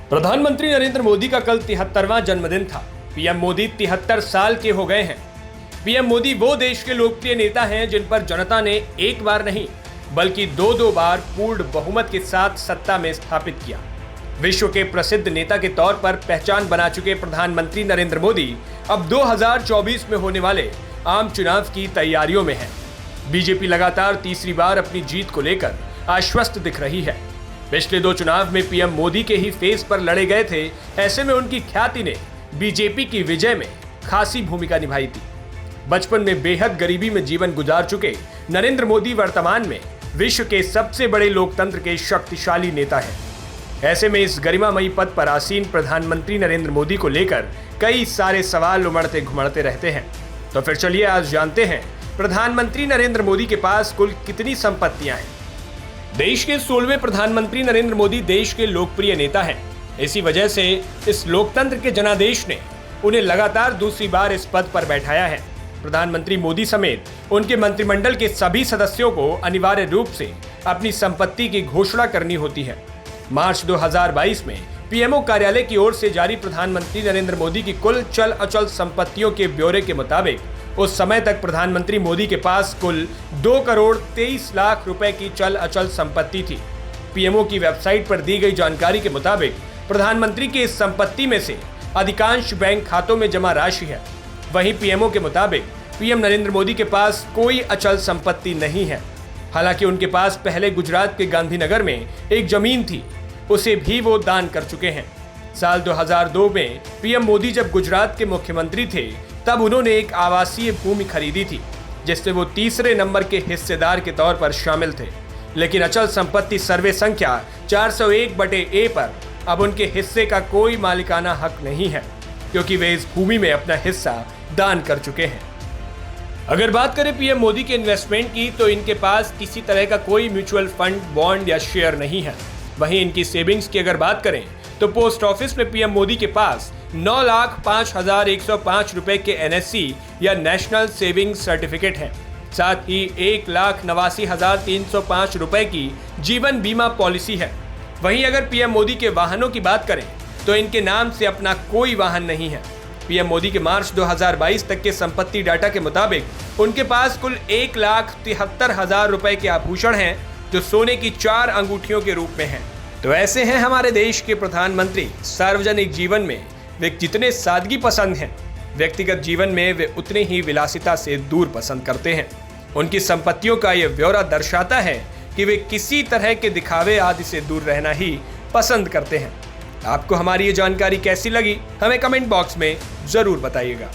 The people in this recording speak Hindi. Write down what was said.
प्रधानमंत्री नरेंद्र मोदी का कल 73वां जन्मदिन था। पीएम मोदी 73 साल के हो गए हैं। पीएम मोदी वो देश के लोकप्रिय नेता हैं जिन पर जनता ने एक बार नहीं बल्कि दो बार पूर्ण बहुमत के साथ सत्ता में स्थापित किया। विश्व के प्रसिद्ध नेता के तौर पर पहचान बना चुके प्रधानमंत्री नरेंद्र मोदी अब 2024 में होने वाले आम चुनाव की तैयारियों में हैं। बीजेपी लगातार तीसरी बार अपनी जीत को लेकर आश्वस्त दिख रही है। पिछले 2 चुनाव में पीएम मोदी के ही फेस पर लड़े गए थे। ऐसे में उनकी ख्याति ने बीजेपी की विजय में खासी भूमिका निभाई थी। बचपन में बेहद गरीबी में जीवन गुजार चुके नरेंद्र मोदी वर्तमान में विश्व के सबसे बड़े लोकतंत्र के शक्तिशाली नेता हैं। ऐसे में इस गरिमामयी पद पर आसीन प्रधानमंत्री नरेंद्र मोदी को लेकर कई सारे सवाल उमड़ते घुमड़ते रहते हैं। तो फिर चलिए आज जानते हैं प्रधानमंत्री नरेंद्र मोदी के पास कुल कितनी संपत्तियां हैं। देश के 16वें प्रधानमंत्री नरेंद्र मोदी देश के लोकप्रिय नेता हैं। इसी वजह से इस लोकतंत्र के जनादेश ने उन्हें लगातार दूसरी बार इस पद पर बैठाया है। प्रधानमंत्री मोदी समेत उनके मंत्रिमंडल के सभी सदस्यों को अनिवार्य रूप से अपनी संपत्ति की घोषणा करनी होती है। मार्च 2022 में पीएमओ कार्यालय की ओर से जारी प्रधानमंत्री नरेंद्र मोदी की कुल चल अचल संपत्तियों के ब्यौरे के मुताबिक उस समय तक प्रधानमंत्री मोदी के पास कुल 2,23,00,000 रुपए की चल अचल संपत्ति थी। पीएमओ की वेबसाइट पर दी गई जानकारी के मुताबिक प्रधानमंत्री की इस संपत्ति में से अधिकांश बैंक खातों में जमा राशि है। वहीं पीएमओ के मुताबिक पीएम नरेंद्र मोदी के पास कोई अचल संपत्ति नहीं है। हालांकि उनके पास पहले गुजरात के गांधीनगर में एक जमीन थी, उसे भी वो दान कर चुके हैं। साल 2002 में पीएम मोदी जब गुजरात के मुख्यमंत्री थे तब उन्होंने एक आवासीय भूमि खरीदी थी जिससे वो तीसरे नंबर के हिस्सेदार के तौर पर शामिल थे। लेकिन अचल संपत्ति सर्वे संख्या 401/A पर अब उनके हिस्से का कोई मालिकाना हक नहीं है क्योंकि वे इस भूमि में अपना हिस्सा दान कर चुके हैं। अगर बात करें पीएम मोदी के इन्वेस्टमेंट की तो इनके पास किसी तरह का कोई म्यूचुअल फंड, बॉन्ड या शेयर नहीं है। वहीं इनकी सेविंग्स की अगर बात करें तो पोस्ट ऑफिस में पीएम मोदी के पास 9,05,105 रुपए के NSC या नेशनल सेविंग सर्टिफिकेट है। साथ ही 1,89,305 रुपए की जीवन बीमा पॉलिसी है। वहीं अगर पीएम मोदी के वाहनों की बात करें तो इनके नाम से अपना कोई वाहन नहीं है। पीएम मोदी के मार्च 2022 तक के संपत्ति डाटा के मुताबिक उनके पास कुल 1,73,000 रुपए के आभूषण हैं जो सोने की 4 अंगूठियों के रूप में हैं। तो ऐसे हैं हमारे देश के प्रधानमंत्री। सार्वजनिक जीवन में वे जितने सादगी पसंद हैं, व्यक्तिगत जीवन में वे उतने ही विलासिता से दूर पसंद करते हैं। उनकी संपत्तियों का यह ब्यौरा दर्शाता है कि वे किसी तरह के दिखावे आदि से दूर रहना ही पसंद करते हैं। आपको हमारी ये जानकारी कैसी लगी, हमें कमेंट बॉक्स में जरूर बताइएगा।